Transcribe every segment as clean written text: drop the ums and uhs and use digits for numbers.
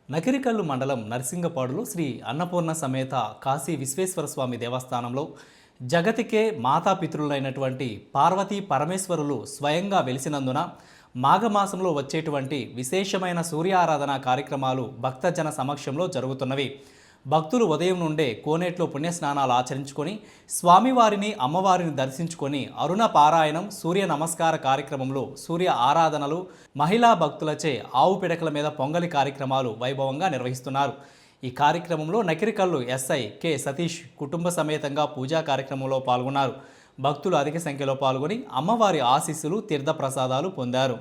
నకిరికల్లు మండలం నర్సింగపాడులో శ్రీ అన్నపూర్ణ సమేత కాశీ విశ్వేశ్వర స్వామి దేవస్థానంలో జగతికే మాతాపితృలైనటువంటి పార్వతీ పరమేశ్వరులు స్వయంగా వెలిసినందున మాఘమాసంలో వచ్చేటువంటి విశేషమైన సూర్యారాధన కార్యక్రమాలు భక్తజన సమక్షంలో జరుగుతున్నవి. భక్తులు ఉదయం నుండే కోనేట్లో పుణ్యస్నానాలు ఆచరించుకొని స్వామివారిని అమ్మవారిని దర్శించుకొని అరుణ పారాయణం సూర్య నమస్కార కార్యక్రమంలో సూర్య ఆరాధనలు మహిళా భక్తులచే ఆవు పిడకల మీద పొంగలి కార్యక్రమాలు వైభవంగా నిర్వహిస్తున్నారు. ఈ కార్యక్రమంలో నకిరికల్లు ఎస్ఐ కె సతీష్ కుటుంబ సమేతంగా పూజా కార్యక్రమంలో పాల్గొన్నారు. భక్తులు అధిక సంఖ్యలో పాల్గొని అమ్మవారి ఆశీస్సులు తీర్థ ప్రసాదాలు పొందారు.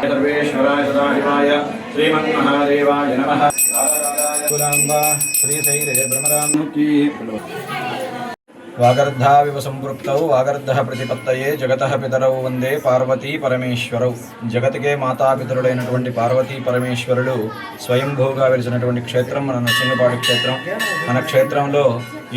सर्वेश्वराय सदाशिवाय श्रीमन्महादेवाय नमः। वागर्धाविव संपृक्तौ वागर्धः प्रतिपत्तये जगतः पितरौ वंदे पार्वती परमेश्वरौ। जगतिके मातापितरुलैनटुवंटि पार्वती परमेश्वरुलु स्वयंभूगा वेलिसिनटुवंटि क्षेत्रं मन नरसिंगपाडु क्षेत्रं। मन क्षेत्రంలో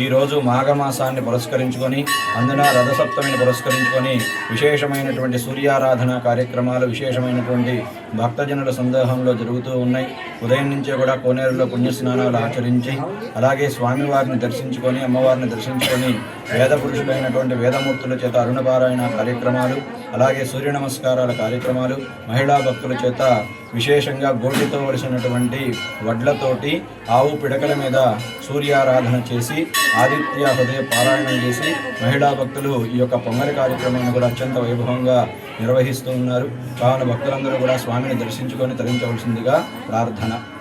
ఈ రోజు మాఘమాసాన్ని పురస్కరించుకొని అందున రథసప్తమిని పురస్కరించుకొని విశేషమైనటువంటి సూర్యారాధన కార్యక్రమాలు విశేషమైనటువంటి భక్తజనుల సందేహంలో జరుగుతూ ఉన్నాయి. ఉదయం నుంచే కూడా కోనేరులో పుణ్యస్నానాలు ఆచరించి అలాగే స్వామివారిని దర్శించుకొని అమ్మవారిని దర్శించుకొని వేద పురుషులైనటువంటి వేదమూర్తుల చేత అరుణపారాయణ కార్యక్రమాలు అలాగే సూర్య నమస్కారాల కార్యక్రమాలు మహిళా భక్తుల చేత విశేషంగా గోటితో వలసినటువంటి వడ్లతోటి ఆవు పిడకల మీద సూర్యారాధన చేసి ఆదిత్య హృదయ పారాయణం చేసి మహిళా భక్తులు ఈ యొక్క పొంగలి కార్యక్రమాన్ని కూడా అత్యంత వైభవంగా నిర్వహిస్తూ ఉన్నారు. కావున భక్తులందరూ కూడా స్వామిని దర్శించుకొని తరించవలసిందిగా ప్రార్థన.